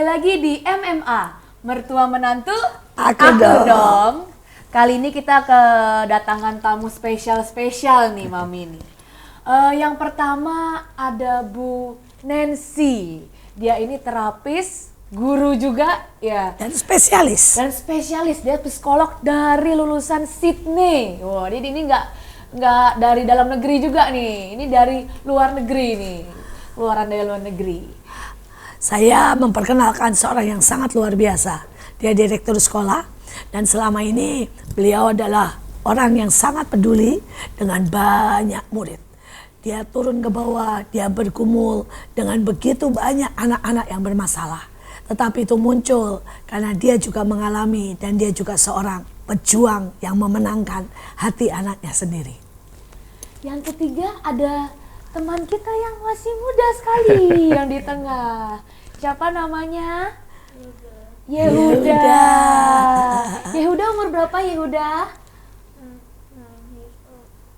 lagi di MMA, mertua menantu, Aku dong. Kali ini kita kedatangan tamu spesial nih Mami nih. Yang pertama ada Bu Nancy. Dia ini terapis, guru juga ya. Dan spesialis. Dia psikolog dari lulusan Sydney. Wah, jadi ini nggak dari dalam negeri juga nih. Ini dari luar negeri nih. Keluaran dari luar negeri. Saya memperkenalkan seorang yang sangat luar biasa. Dia direktur sekolah dan selama ini beliau adalah orang yang sangat peduli dengan banyak murid. Dia turun ke bawah, dia bergumul dengan begitu banyak anak-anak yang bermasalah. Tetapi itu muncul karena dia juga mengalami dan dia juga seorang pejuang yang memenangkan hati anaknya sendiri. Yang ketiga ada teman kita yang masih muda sekali yang di tengah. Siapa namanya? Yehuda. Yehuda umur berapa Yehuda?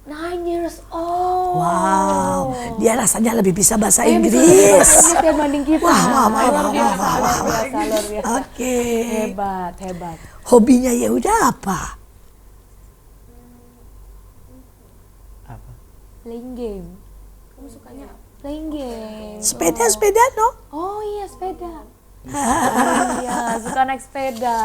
9 years old. Wow, dia rasanya lebih bisa bahasa Bisa Inggris. bahasa Inggris dibanding kita. Wah. Luar biasa. Oke. Hebat. Hobinya Yehuda apa? Playing game. Kamu sukanya playing game? Sepeda no? Oh iya, sepeda. Iya, suka naik sepeda.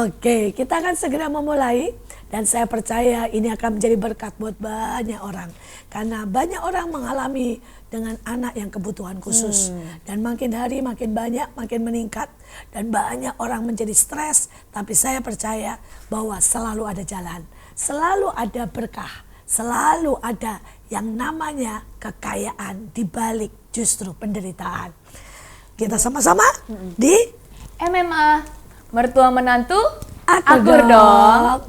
Oke, kita akan segera memulai dan saya percaya ini akan menjadi berkat buat banyak orang. Karena banyak orang mengalami dengan anak yang kebutuhan khusus. Dan makin hari makin banyak, makin meningkat. Dan banyak orang menjadi stres, tapi saya percaya bahwa selalu ada jalan. Selalu ada berkah, selalu ada yang namanya kekayaan di balik justru penderitaan. Kita sama-sama di MMA, mertua menantu, Akur dong.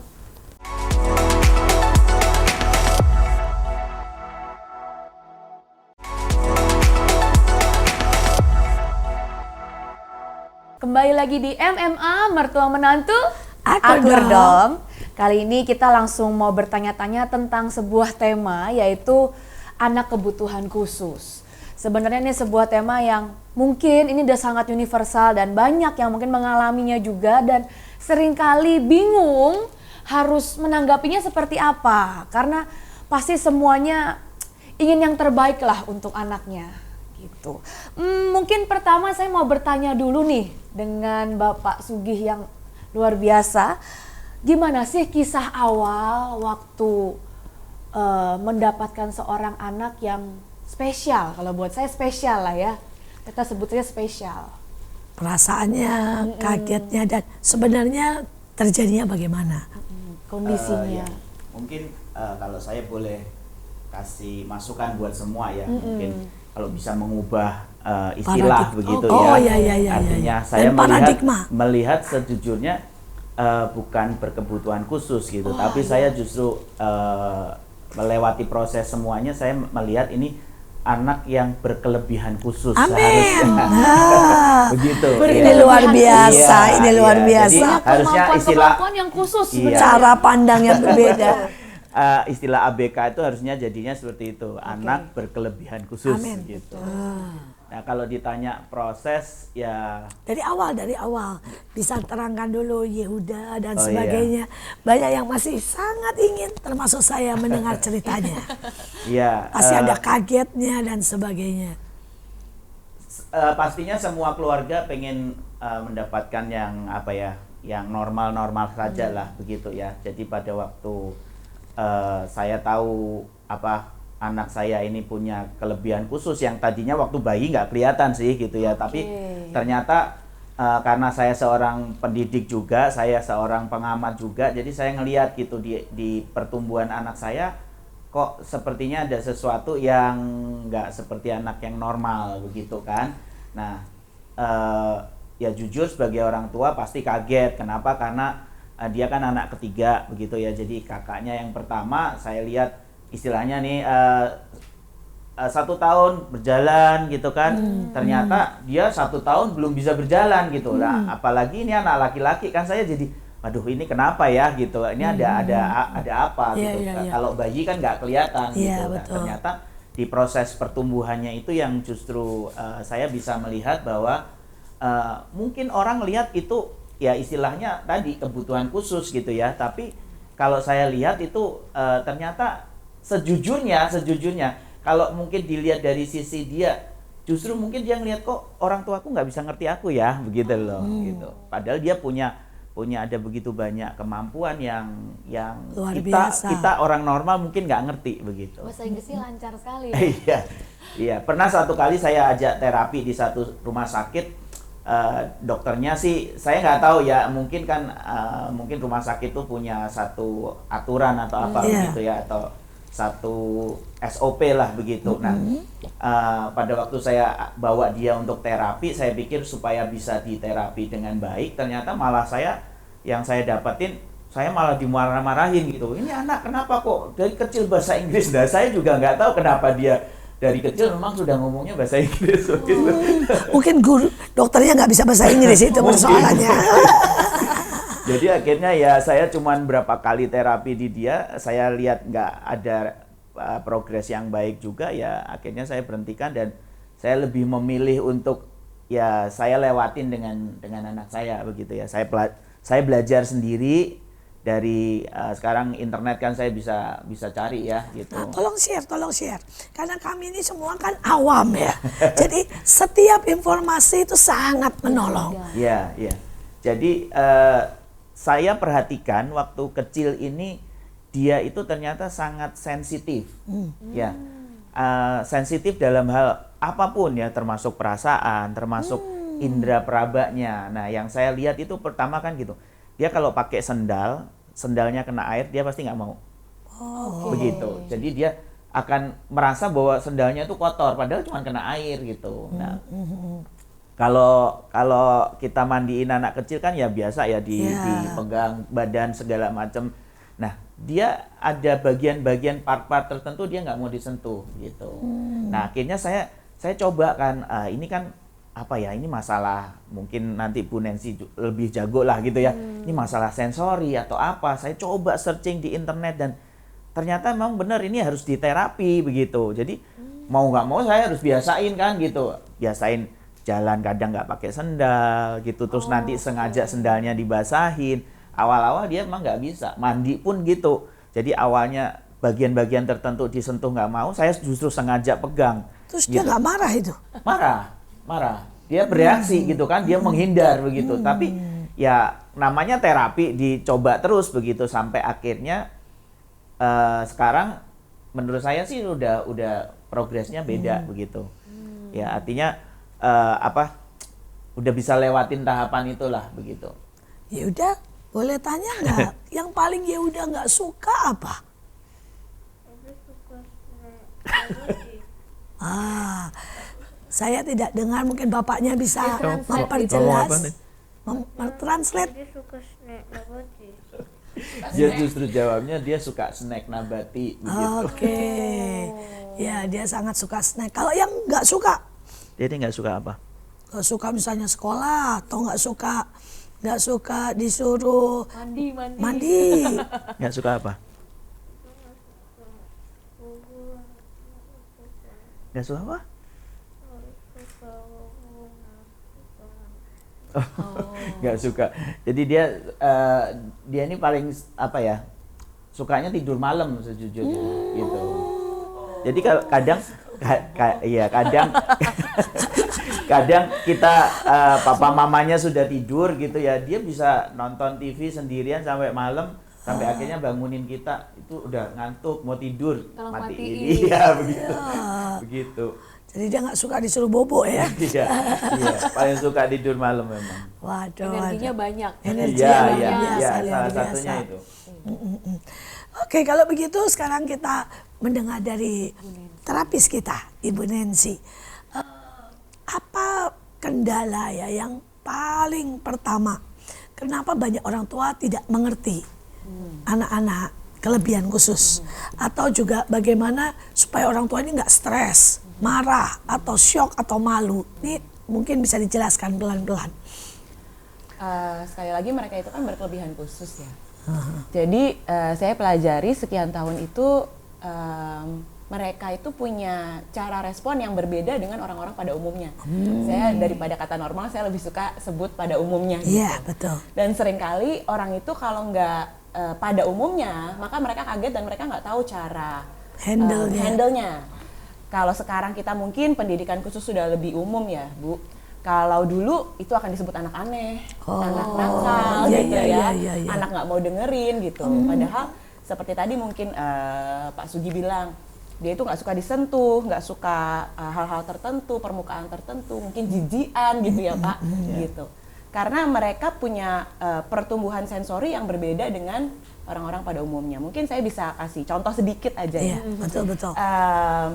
Kembali lagi di MMA, mertua menantu, Akur dong. Kali ini kita langsung mau bertanya-tanya tentang sebuah tema, yaitu anak kebutuhan khusus. Sebenarnya ini sebuah tema yang mungkin ini udah sangat universal dan banyak yang mungkin mengalaminya juga dan seringkali bingung harus menanggapinya seperti apa. Karena pasti semuanya ingin yang terbaik lah untuk anaknya gitu. Mungkin pertama saya mau bertanya dulu nih dengan Bapak Sugih yang luar biasa. Gimana sih kisah awal waktu mendapatkan seorang anak yang spesial? Kalau buat saya spesial lah ya, kita sebutnya spesial. Perasaannya, kagetnya dan sebenarnya terjadinya bagaimana? Kondisinya. Ya. Mungkin kalau saya boleh kasih masukan buat semua ya, mungkin kalau bisa mengubah istilah begitu ya. Artinya saya melihat sejujurnya bukan berkebutuhan khusus gitu, tapi saya justru melewati proses semuanya, saya melihat ini anak yang berkelebihan khusus. Seharusnya begitu. Ini luar biasa, ini luar biasa. Jadi, harusnya istilah kemampuan yang khusus cara pandang yang berbeda. Istilah ABK itu harusnya jadinya seperti itu, anak berkelebihan khusus. Amin. Gitu. Nah kalau ditanya proses ya dari awal bisa terangkan dulu Yehuda dan sebagainya. Banyak yang masih sangat ingin, termasuk saya, mendengar ceritanya. Iya. Pasti ada kagetnya dan sebagainya. Pastinya semua keluarga pengen mendapatkan yang yang normal saja lah begitu ya. Jadi pada waktu saya tahu anak saya ini punya kelebihan khusus yang tadinya waktu bayi nggak kelihatan sih gitu ya, tapi ternyata karena saya seorang pendidik juga, saya seorang pengamat juga, jadi saya ngelihat gitu di pertumbuhan anak saya kok sepertinya ada sesuatu yang nggak seperti anak yang normal begitu kan. Nah ya jujur sebagai orang tua pasti kaget. Kenapa? Karena dia kan anak ketiga begitu ya, jadi kakaknya yang pertama saya lihat istilahnya nih 1 tahun berjalan gitu kan, ternyata dia 1 tahun belum bisa berjalan gitu lah. Apalagi ini anak laki-laki kan, saya jadi aduh ini kenapa ya gitu, ini ada apa gitu. Kalau bayi kan nggak kelihatan gitu. Nah, ternyata di proses pertumbuhannya itu yang justru saya bisa melihat bahwa mungkin orang lihat itu ya istilahnya tadi kebutuhan khusus gitu ya, tapi kalau saya lihat itu ternyata sejujurnya kalau mungkin dilihat dari sisi dia, justru mungkin dia ngelihat kok orang tuaku nggak bisa ngerti aku ya, begitu loh gitu. Padahal dia punya ada begitu banyak kemampuan yang Luar biasa. kita orang normal mungkin nggak ngerti begitu. Bahasa Inggrisnya lancar sekali. Ya? Iya, iya. Pernah satu kali saya ajak terapi di satu rumah sakit. Dokternya sih saya nggak tahu ya, mungkin kan mungkin rumah sakit itu punya satu aturan atau apa begitu ya, atau satu SOP lah begitu. Nah, pada waktu saya bawa dia untuk terapi, saya pikir supaya bisa diterapi dengan baik, ternyata malah yang saya dapetin, saya malah dimarah-marahin gitu. Ini anak kenapa kok dari kecil bahasa Inggris? Nah, saya juga nggak tahu kenapa dia dari kecil memang sudah ngomongnya bahasa Inggris gitu. Mungkin guru dokternya nggak bisa bahasa Inggris itu persoalannya. Jadi akhirnya ya saya cuman berapa kali terapi di dia, saya lihat nggak ada progres yang baik juga, ya akhirnya saya berhentikan dan saya lebih memilih untuk ya saya lewatin dengan anak saya begitu ya. Saya belajar sendiri. Dari sekarang internet kan saya bisa cari ya gitu. Nah, tolong share. Karena kami ini semua kan awam ya. Jadi setiap informasi itu sangat menolong. Iya. Jadi saya perhatikan waktu kecil ini dia itu ternyata sangat sensitif. Ya. Sensitif dalam hal apapun ya, termasuk perasaan, termasuk indera perabanya. Nah, yang saya lihat itu pertama kan gitu. Dia kalau pakai sendalnya kena air, dia pasti nggak mau. Begitu. Jadi dia akan merasa bahwa sendalnya itu kotor, padahal cuma kena air gitu. Nah, kalau kita mandiin anak kecil kan ya biasa ya dipegang badan segala macam. Nah, dia ada bagian-bagian part-part tertentu dia nggak mau disentuh gitu. Nah, akhirnya saya coba kan, ini kan apa ya, ini masalah mungkin nanti Bu Nancy lebih jago lah gitu ya. Ini masalah sensori atau apa. Saya coba searching di internet dan ternyata memang benar ini harus diterapi begitu. Jadi mau nggak mau saya harus biasain kan gitu. Biasain jalan kadang nggak pakai sendal gitu. Terus nanti sengaja sendalnya dibasahin. Awal-awal dia emang nggak bisa. Mandi pun gitu. Jadi awalnya bagian-bagian tertentu disentuh nggak mau, saya justru sengaja pegang. Terus gitu. dia nggak marah itu? Marah. Dia bereaksi gitu kan, dia menghindar begitu. Tapi ya namanya terapi, dicoba terus begitu sampai akhirnya sekarang menurut saya sih udah progresnya beda begitu. Ya artinya udah bisa lewatin tahapan itulah begitu. Ya udah, boleh tanya nggak? Yang paling ya udah nggak suka apa? Saya tidak dengar, mungkin bapaknya bisa memperjelas, mentranslate. Dia justru jawabnya dia suka snack nabati begitu. Oke. Ya, dia sangat suka snack. Kalau yang nggak suka? Dia nggak suka apa? Nggak suka misalnya sekolah, atau nggak suka disuruh mandi. Nggak suka apa? Nggak suka apa? Nggak suka. Jadi dia ini paling apa ya? Sukanya tidur malam sejujurnya gitu. Jadi kadang kita papa mamanya sudah tidur gitu ya, dia bisa nonton TV sendirian sampai malam, sampai akhirnya bangunin kita itu udah ngantuk mau tidur, matiin. Iya begitu. Jadi dia nggak suka disuruh bobo ya? Iya, paling suka tidur malam memang. Waduh. Energinya banyak. Iya, salah satunya itu. Oke, kalau begitu sekarang kita mendengar dari terapis kita, Ibu Nancy. Apa kendala ya yang paling pertama? Kenapa banyak orang tua tidak mengerti anak-anak kelebihan khusus? Atau juga bagaimana supaya orang tua ini nggak stres, marah, atau syok, atau malu? Ini mungkin bisa dijelaskan pelan-pelan. Sekali lagi mereka itu kan berkelebihan khusus ya. Jadi saya pelajari sekian tahun itu mereka itu punya cara respon yang berbeda dengan orang-orang pada umumnya. Saya daripada kata normal, saya lebih suka sebut pada umumnya. Iya, Gitu. betul. Dan seringkali orang itu kalau nggak pada umumnya, maka mereka kaget dan mereka nggak tahu cara handle-nya. Kalau sekarang kita mungkin pendidikan khusus sudah lebih umum ya, Bu. Kalau dulu itu akan disebut anak aneh, anak nakal iya, gitu iya, ya, iya, iya. anak nggak mau dengerin gitu. Padahal seperti tadi mungkin Pak Sugi bilang, dia itu nggak suka disentuh, nggak suka hal-hal tertentu, permukaan tertentu, mungkin jijian gitu ya Pak, gitu. Karena mereka punya pertumbuhan sensori yang berbeda dengan orang-orang pada umumnya. Mungkin saya bisa kasih contoh sedikit aja Iya, ya. betul.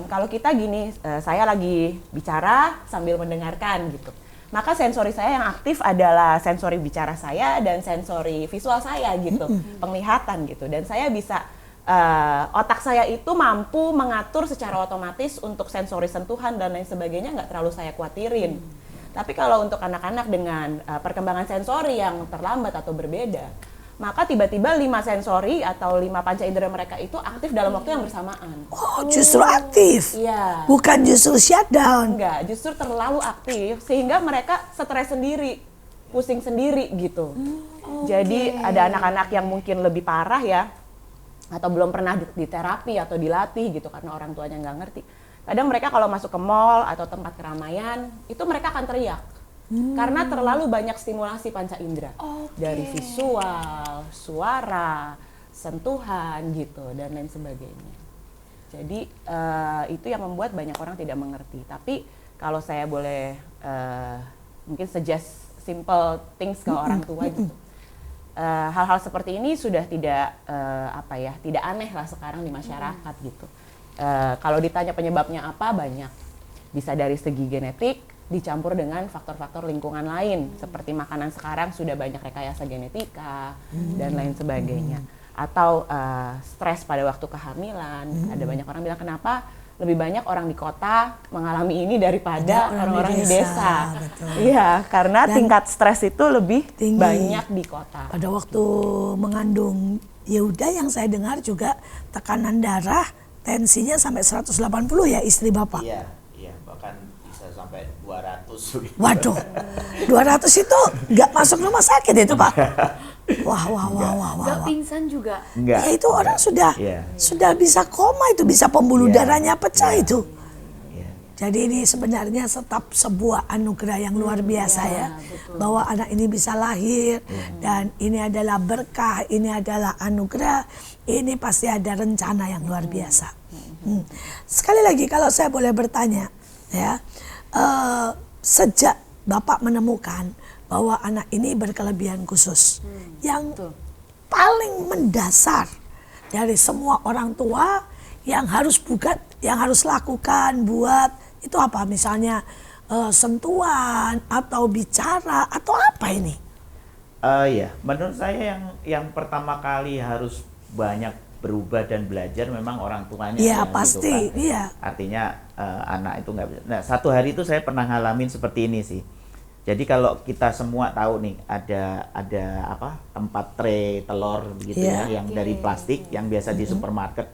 Kalau kita gini, saya lagi bicara sambil mendengarkan gitu. Maka sensori saya yang aktif adalah sensori bicara saya dan sensori visual saya gitu, penglihatan gitu. Dan saya bisa otak saya itu mampu mengatur secara otomatis untuk sensori sentuhan dan lain sebagainya, nggak terlalu saya khawatirin. Tapi kalau untuk anak-anak dengan perkembangan sensori yang terlambat atau berbeda, maka tiba-tiba 5 sensori atau 5 panca indera mereka itu aktif dalam waktu yang bersamaan. Oh, justru aktif. Iya. Bukan justru shutdown. Enggak, justru terlalu aktif sehingga mereka stres sendiri, pusing sendiri gitu. Jadi ada anak-anak yang mungkin lebih parah ya, atau belum pernah di terapi atau dilatih gitu karena orang tuanya nggak ngerti. Kadang mereka kalau masuk ke mall atau tempat keramaian, itu mereka akan teriak. Karena terlalu banyak stimulasi panca indera. Dari visual, suara, sentuhan gitu, dan lain sebagainya. Jadi itu yang membuat banyak orang tidak mengerti. Tapi kalau saya boleh mungkin suggest simple things ke orang tua gitu. Hal-hal seperti ini sudah tidak tidak aneh lah sekarang di masyarakat gitu. Kalau ditanya penyebabnya apa, banyak. Bisa dari segi genetik, dicampur dengan faktor-faktor lingkungan lain. Seperti makanan sekarang sudah banyak rekayasa genetika dan lain sebagainya. Atau stres pada waktu kehamilan. Ada banyak orang bilang kenapa lebih banyak orang di kota mengalami ini daripada orang-orang di desa. Iya, karena tingkat stres itu lebih tinggi, banyak di kota. Pada waktu mengandung Yehuda yang saya dengar juga tekanan darah, tensinya sampai 180 ya istri Bapak. Iya, bahkan bisa sampai 200. Waduh, 200 itu nggak masuk rumah sakit itu Pak. Wah. Nggak pingsan juga. Enggak. Ya itu orang sudah bisa koma itu, bisa pembuluh darahnya pecah itu. Jadi ini sebenarnya tetap sebuah anugerah yang luar biasa ya, bahwa anak ini bisa lahir dan ini adalah berkah, ini adalah anugerah, ini pasti ada rencana yang luar biasa. Sekali lagi kalau saya boleh bertanya, ya, sejak Bapak menemukan bahwa anak ini berkelebihan khusus, yang paling mendasar dari semua orang tua yang harus lakukan buat itu apa? Misalnya sentuhan atau bicara atau apa ini? Ya, menurut saya yang pertama kali harus banyak berubah dan belajar memang orang tuanya. Iya, yang pasti, gitu kan. iya. Artinya anak itu nggak bisa. Nah, satu hari itu saya pernah ngalamin seperti ini sih. Jadi kalau kita semua tahu nih ada tempat tray telur begitu ya yang dari plastik yang biasa di supermarket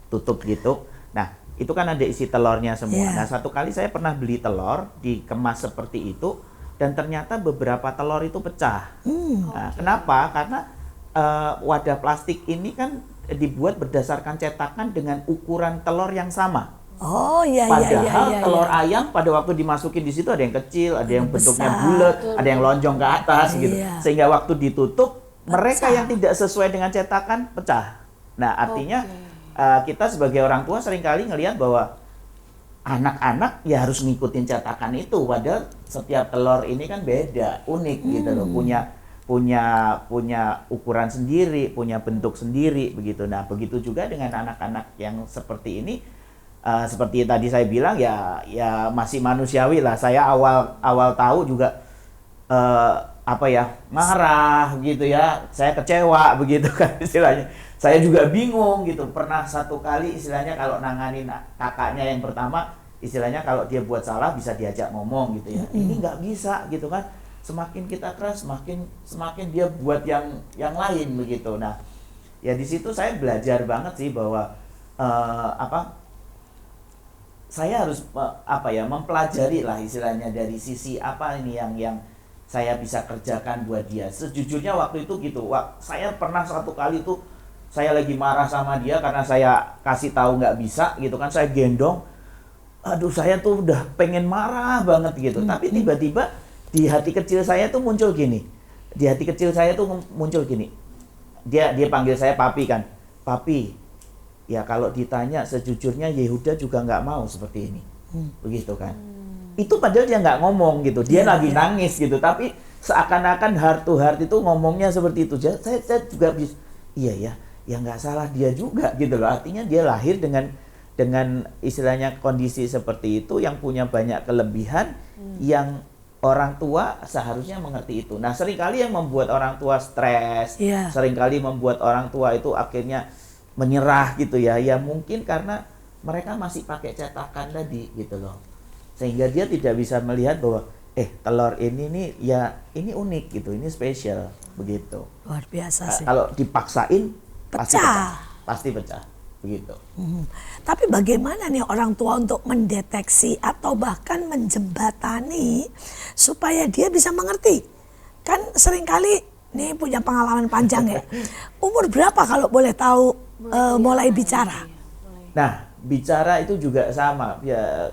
tutup gitu. Nah, itu kan ada isi telurnya semua. Nah, satu kali saya pernah beli telur dikemas seperti itu dan ternyata beberapa telur itu pecah. Nah, kenapa? Karena wadah plastik ini kan dibuat berdasarkan cetakan dengan ukuran telur yang sama. Oh iya. Padahal telur ayam pada waktu dimasukin di situ ada yang kecil, ada yang bentuknya bulat, ada yang lonjong ke atas gitu. Sehingga waktu ditutup mereka yang tidak sesuai dengan cetakan pecah. Nah, artinya kita sebagai orang tua seringkali ngelihat bahwa anak-anak ya harus ngikutin cetakan itu, padahal setiap telur ini kan beda, unik gitu loh, punya ukuran sendiri, punya bentuk sendiri begitu. Nah, begitu juga dengan anak-anak yang seperti ini. Seperti tadi saya bilang ya masih manusiawi lah. Saya awal tahu juga marah gitu ya. Saya kecewa begitu kan istilahnya. Saya juga bingung gitu. Pernah satu kali istilahnya kalau nanganin kakaknya yang pertama, istilahnya kalau dia buat salah bisa diajak ngomong gitu ya. Ini nggak bisa gitu kan. Semakin kita keras, semakin dia buat yang lain begitu. Nah, ya di situ saya belajar banget sih bahwa saya harus mempelajari lah istilahnya dari sisi apa ini yang saya bisa kerjakan buat dia. Sejujurnya waktu itu gitu, saya pernah satu kali tuh saya lagi marah sama dia karena saya kasih tahu nggak bisa gitu kan, saya gendong, aduh saya tuh udah pengen marah banget gitu, tapi tiba-tiba di hati kecil saya tuh muncul gini, dia panggil saya papi kan, papi, ya kalau ditanya sejujurnya Yehuda juga nggak mau seperti ini, begitu kan. Itu padahal dia nggak ngomong gitu, dia lagi nangis gitu, tapi seakan-akan heart to heart itu ngomongnya seperti itu. Saya juga bisa, iya ya nggak salah dia juga gitu loh. Artinya dia lahir dengan istilahnya kondisi seperti itu, yang punya banyak kelebihan, yang orang tua seharusnya mengerti itu. Nah, seringkali yang membuat orang tua stres, seringkali membuat orang tua itu akhirnya menyerah gitu ya. Ya mungkin karena mereka masih pakai cetakan tadi gitu loh. Sehingga dia tidak bisa melihat bahwa telur ini nih ya ini unik gitu, ini spesial begitu. Luar biasa sih. Kalau dipaksain pasti pecah begitu. Tapi bagaimana nih orang tua untuk mendeteksi atau bahkan menjembatani supaya dia bisa mengerti? Kan seringkali nih punya pengalaman panjang ya. Umur berapa kalau boleh tahu mulai bicara? Nah, bicara itu juga sama ya,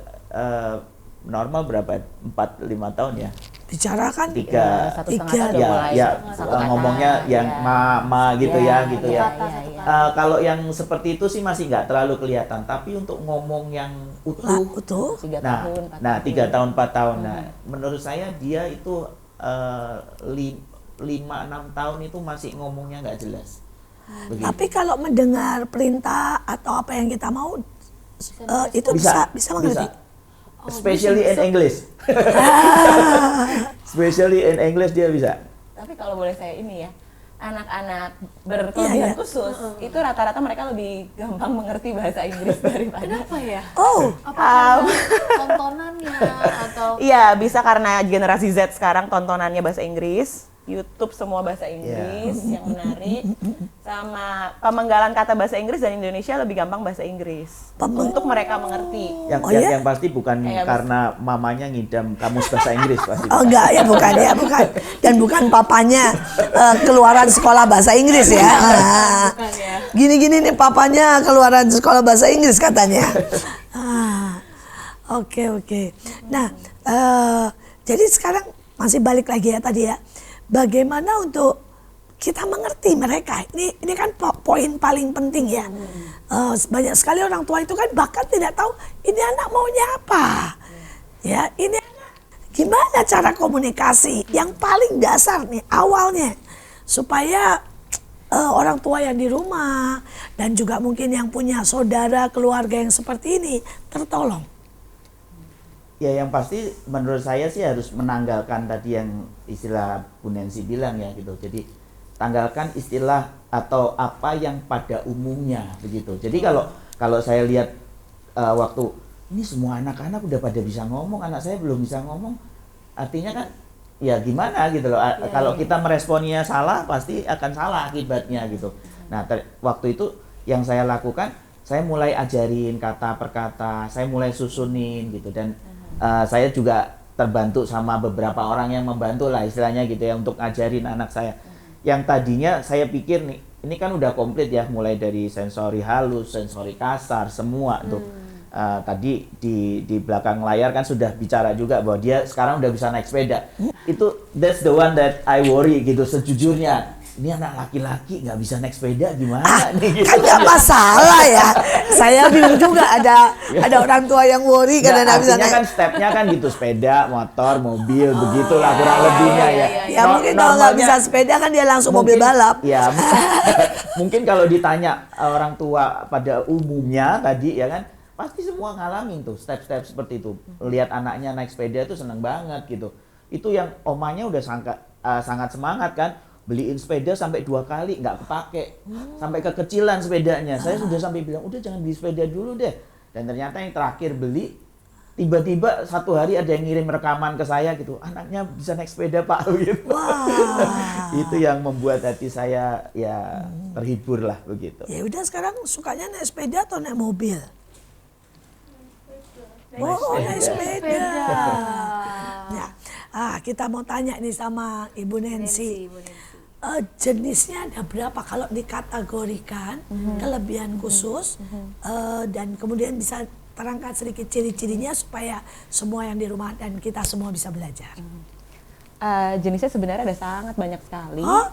normal berapa? 4-5 tahun ya. Bicara kan 3 ngomongnya yang mama gitu ya. Kalau yang seperti itu sih masih nggak terlalu kelihatan, tapi untuk ngomong yang utuh 3 tahun, 4 3 tahun 4 tahun. Nah, menurut saya dia itu 5-6 tahun itu masih ngomongnya nggak jelas. Begitu. Tapi kalau mendengar perintah atau apa yang kita mau itu bisa mengerti. Especially in English. Especially in English dia bisa. Tapi kalau boleh saya ini ya, anak-anak berkelebihan khusus itu rata-rata mereka lebih gampang mengerti bahasa Inggris daripada. Kenapa ya? Apakah tontonannya atau? Iya, bisa karena generasi Z sekarang tontonannya bahasa Inggris, YouTube semua bahasa Inggris yang menarik, sama pemenggalan kata bahasa Inggris dan Indonesia lebih gampang bahasa Inggris untuk mereka mengerti. Yang pasti bukan karena mamanya ngidam kamus bahasa Inggris pasti. Enggak ya, bukan. Dan bukan papanya keluaran sekolah bahasa Inggris ya. Gini-gini nih papanya keluaran sekolah bahasa Inggris katanya. Oke. Nah, jadi sekarang masih balik lagi ya tadi ya. Bagaimana untuk kita mengerti mereka? Ini kan poin paling penting ya. Banyak sekali orang tua itu kan bahkan tidak tahu ini anak maunya apa. Ya, ini anak gimana cara komunikasi yang paling dasar nih awalnya supaya orang tua yang di rumah dan juga mungkin yang punya saudara keluarga yang seperti ini tertolong. Ya yang pasti menurut saya sih harus menanggalkan tadi yang istilah Bu Nancy bilang ya gitu. Jadi tanggalkan istilah atau apa yang pada umumnya begitu. Jadi kalau saya lihat waktu ini semua anak-anak udah pada bisa ngomong, anak saya belum bisa ngomong, artinya kan ya gimana gitu loh. Kalau kita meresponnya salah pasti akan salah akibatnya gitu. Nah waktu itu yang saya lakukan, saya mulai ajarin kata per kata, saya mulai susunin gitu, dan saya juga terbantu sama beberapa orang yang membantu lah istilahnya gitu ya untuk ngajarin anak saya. Yang tadinya saya pikir nih, ini kan udah komplit ya, mulai dari sensori halus, sensori kasar, semua tuh. Tadi di belakang layar kan sudah bicara juga bahwa dia sekarang udah bisa naik sepeda. That's the one that I worry gitu sejujurnya. Ini anak laki-laki nggak bisa naik sepeda gimana nih gitu. Kan nggak masalah ya. Saya bingung juga ada orang tua yang worry karena nggak bisa naik. Kan stepnya kan gitu, sepeda, motor, mobil, begitulah kurang lebihnya ya. Ya mungkin kalau nggak bisa sepeda kan dia langsung mobil balap. Ya mungkin kalau ditanya orang tua pada umumnya tadi ya kan, pasti semua ngalamin tuh step-step seperti itu. Lihat anaknya naik sepeda tuh seneng banget gitu. Itu yang omanya udah sangat semangat kan. Beliin sepeda sampai 2 kali nggak kepake, sampai kekecilan sepedanya. Saya sudah sampai bilang udah jangan beli sepeda dulu deh. Dan ternyata yang terakhir beli, tiba-tiba satu hari ada yang ngirim rekaman ke saya gitu, anaknya bisa naik sepeda Pak gitu. Itu yang membuat hati saya ya terhibur lah begitu. Ya udah sekarang sukanya naik sepeda atau naik mobil? Oh, naik sepeda. Sepeda. Ya, kita mau tanya nih sama Ibu Nancy. Ibu Nancy. Jenisnya ada berapa kalau dikategorikan kelebihan khusus dan kemudian bisa terangkat sedikit ciri-cirinya supaya semua yang di rumah dan kita semua bisa belajar. Jenisnya sebenarnya ada sangat banyak sekali. Oh,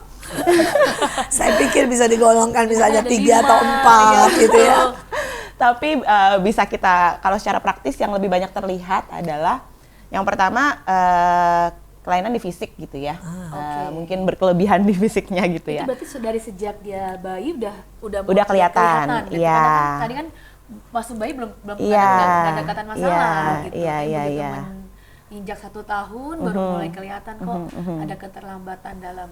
saya pikir bisa digolongkan misalnya Ada 3 atau 4 5, gitu ya. Tapi bisa kita, kalau secara praktis yang lebih banyak terlihat adalah yang pertama kelainan di fisik gitu ya. Mungkin berkelebihan di fisiknya gitu ya. Itu berarti dari sejak dia bayi Udah kelihatan, gitu. iya. Karena kan tadi kan waktu bayi belum Iya, nggak ada kata masalah iya, gitu. iya, Tapi iya, begitu iya. injak 1 tahun baru mulai kelihatan kok ada keterlambatan dalam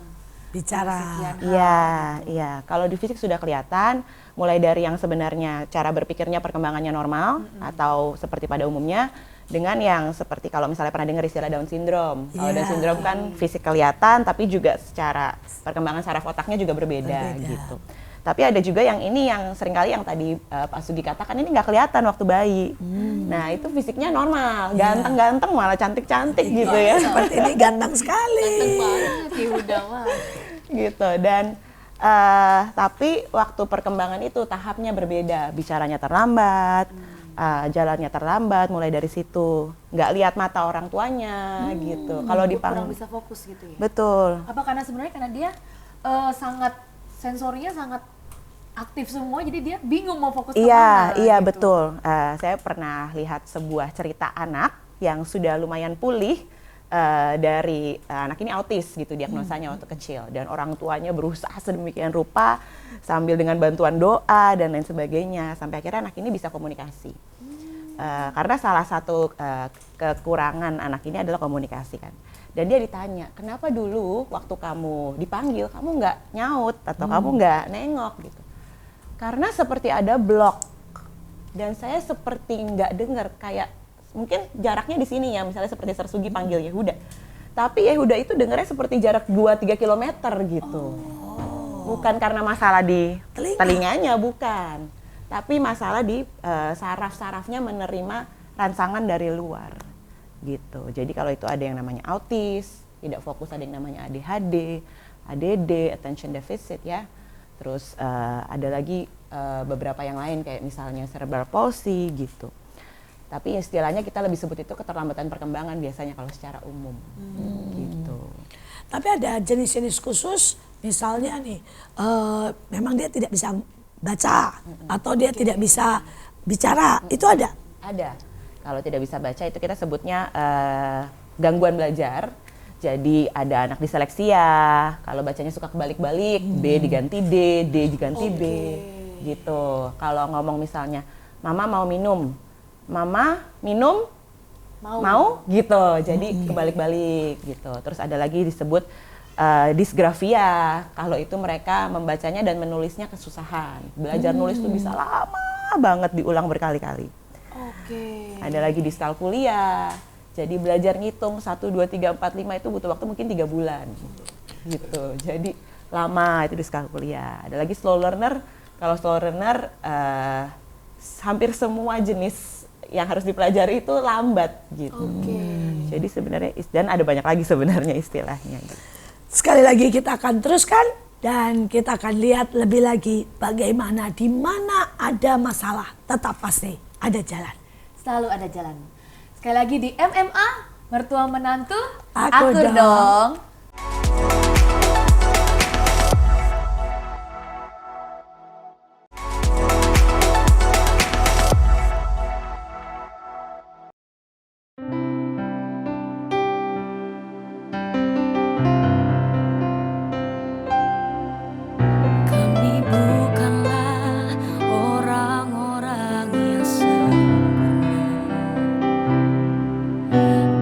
Bicara. sekian hal. Iya, iya. Kalau di fisik sudah kelihatan, mulai dari yang sebenarnya cara berpikirnya perkembangannya normal atau seperti pada umumnya, dengan yang seperti kalau misalnya pernah dengar istilah Down syndrome. Kalau Down syndrome kan fisik kelihatan, tapi juga secara perkembangan saraf otaknya juga berbeda. Gitu. Tapi ada juga yang ini yang seringkali yang tadi Pak Sugi katakan ini nggak kelihatan waktu bayi. Nah itu fisiknya normal, ganteng-ganteng malah cantik-cantik gitu ya. Seperti ini ganteng sekali. Ganteng banget ya udah mah. Gitu dan tapi waktu perkembangan itu tahapnya berbeda, bicaranya terlambat, jalannya terlambat, mulai dari situ nggak lihat mata orang tuanya gitu. Kalau Kurang bisa fokus gitu ya. betul. Apa karena sebenarnya karena dia sangat sensorinya sangat aktif semua, jadi dia bingung mau fokus kemana. Iya gitu. betul. Saya pernah lihat sebuah cerita anak yang sudah lumayan pulih dari anak ini autis gitu diagnosanya waktu kecil dan orang tuanya berusaha sedemikian rupa sambil dengan bantuan doa dan lain sebagainya sampai akhirnya anak ini bisa komunikasi. Karena salah satu kekurangan anak ini adalah komunikasi kan. Dan dia ditanya, kenapa dulu waktu kamu dipanggil kamu nggak nyaut atau kamu nggak nengok gitu? Karena seperti ada blok dan saya seperti nggak dengar kayak mungkin jaraknya di sini ya, misalnya seperti Sir Sugi panggil Yehuda. Tapi Yehuda itu dengarnya seperti jarak 2-3 kilometer gitu. Bukan karena masalah di telinganya, bukan. Tapi masalah di saraf-sarafnya menerima rangsangan dari luar. Gitu. Jadi kalau itu ada yang namanya autis, tidak fokus ada yang namanya ADHD, ADD, attention deficit ya. Terus ada lagi beberapa yang lain kayak misalnya cerebral palsy gitu. Tapi istilahnya kita lebih sebut itu keterlambatan perkembangan biasanya kalau secara umum gitu. Tapi ada jenis-jenis khusus, misalnya nih, memang dia tidak bisa baca atau dia tidak bisa bicara, itu ada? Ada. Kalau tidak bisa baca itu kita sebutnya gangguan belajar. Jadi ada anak diseleksia, kalau bacanya suka kebalik-balik, B diganti D diganti B, gitu. Kalau ngomong misalnya, Mama mau minum, Mama minum, mau gitu. Jadi kebalik-balik gitu. Terus ada lagi disebut disgrafia, kalau itu mereka membacanya dan menulisnya kesusahan. Belajar nulis tuh bisa lama banget diulang berkali-kali. Ada lagi diskalkulia. Jadi belajar ngitung 1, 2, 3, 4, 5 itu butuh waktu mungkin 3 bulan gitu. Jadi lama itu diskalkulia. Ada lagi slow learner. Kalau slow learner hampir semua jenis yang harus dipelajari itu lambat gitu. Jadi sebenarnya dan ada banyak lagi sebenarnya istilahnya. Gitu. Sekali lagi kita akan teruskan dan kita akan lihat lebih lagi bagaimana di mana ada masalah tetap pasti ada jalan. Selalu ada jalan. Sekali lagi di MMA, mertua menantu, Aku akur dong. dong. Kami bukanlah orang-orang yang sempurna,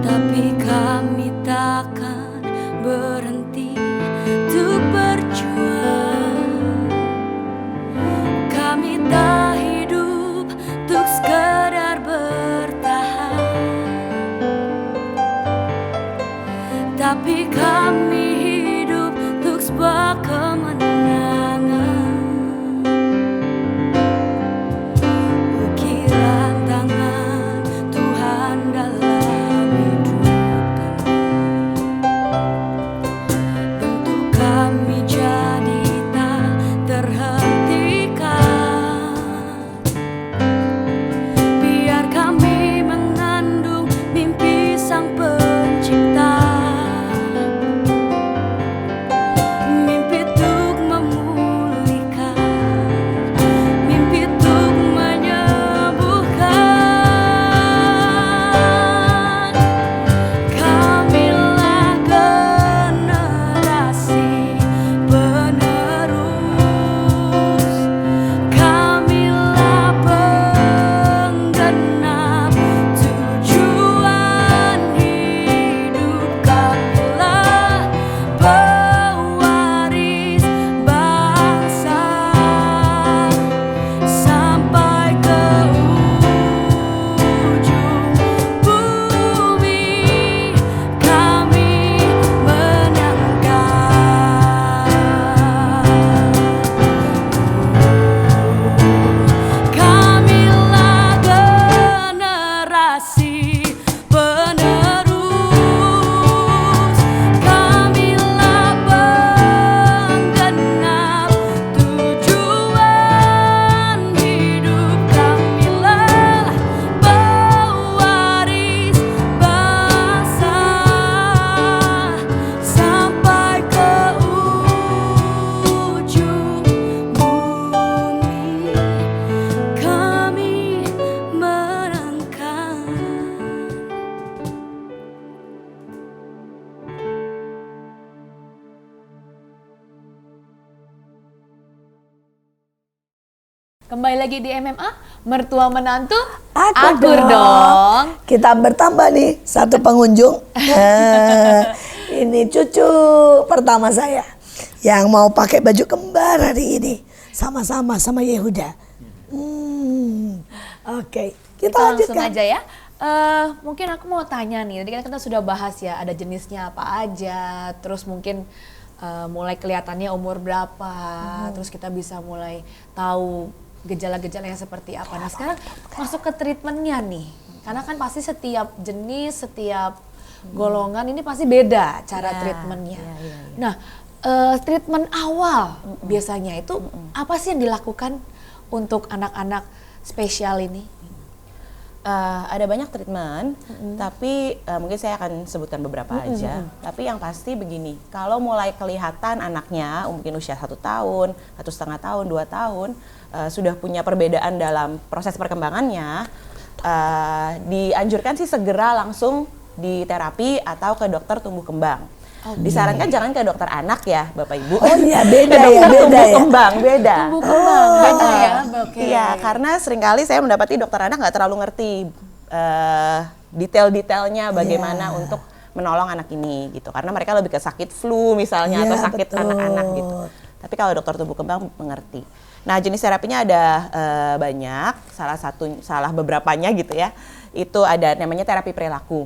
tapi kami takkan Kembali lagi di MMA, mertua menantu Akur dong. Kita bertambah nih satu pengunjung. Ini cucu pertama saya yang mau pakai baju kembar hari ini sama-sama sama Yehuda. Oke, kita Langsung lanjutkan. aja ya. Mungkin aku mau tanya nih, tadi kan kita sudah bahas ya, ada jenisnya apa aja, terus mungkin mulai kelihatannya umur berapa, terus kita bisa mulai tahu gejala-gejala yang seperti apa. Nah sekarang masuk ke treatmentnya nih, karena kan pasti setiap jenis, setiap golongan ini pasti beda cara treatmentnya. Nah treatment awal biasanya itu apa sih yang dilakukan untuk anak-anak spesial ini? Ada banyak treatment, tapi mungkin saya akan sebutkan beberapa aja. Tapi yang pasti begini, kalau mulai kelihatan anaknya mungkin usia 1 tahun, 1,5 tahun, 2 tahun, sudah punya perbedaan dalam proses perkembangannya, dianjurkan sih segera langsung di terapi atau ke dokter tumbuh kembang. Disarankan jangan ke dokter anak ya, Bapak Ibu. Oh iya, beda Ke ya, dokter beda tumbuh ya. kembang, beda. Tumbuh kembang, beda ya. Oke. Iya, karena seringkali saya mendapati dokter anak nggak terlalu ngerti detail-detailnya bagaimana untuk menolong anak ini gitu. Karena mereka lebih ke sakit flu misalnya atau sakit betul. anak-anak gitu. Tapi kalau dokter tumbuh kembang mengerti. Nah, jenis terapinya ada banyak. Salah beberapanya gitu ya. Itu ada namanya terapi perilaku.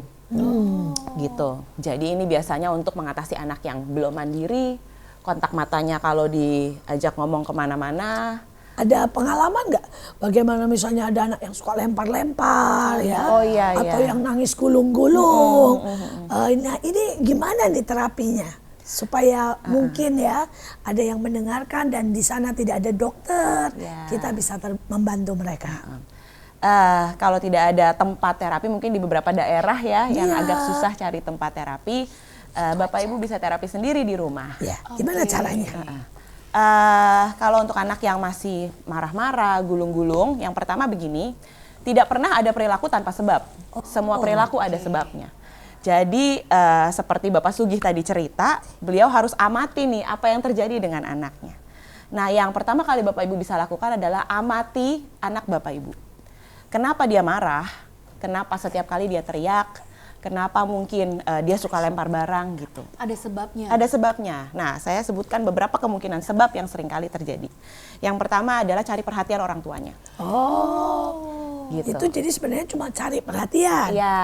Gitu. Jadi ini biasanya untuk mengatasi anak yang belum mandiri, kontak matanya kalau diajak ngomong kemana-mana. Ada pengalaman nggak? Bagaimana misalnya ada anak yang suka lempar-lempar ya? Oh, iya, atau iya. yang nangis gulung-gulung. Nah ini gimana nih terapinya? Supaya mungkin ya ada yang mendengarkan dan di sana tidak ada dokter, kita bisa membantu mereka. Kalau tidak ada tempat terapi, mungkin di beberapa daerah ya yang agak susah cari tempat terapi, Bapak Ibu bisa terapi sendiri di rumah. Ya, gimana caranya? Kalau untuk anak yang masih marah-marah, gulung-gulung, yang pertama begini, tidak pernah ada perilaku tanpa sebab. Semua perilaku ada sebabnya. Jadi seperti Bapak Sugih tadi cerita, beliau harus amati nih apa yang terjadi dengan anaknya. Nah, yang pertama kali Bapak Ibu bisa lakukan adalah amati anak Bapak Ibu. Kenapa dia marah? Kenapa setiap kali dia teriak? Kenapa mungkin dia suka lempar barang gitu? Ada sebabnya. Ada sebabnya. Nah, saya sebutkan beberapa kemungkinan sebab yang sering kali terjadi. Yang pertama adalah cari perhatian orang tuanya. Gitu. Itu jadi sebenarnya cuma cari perhatian. Ya,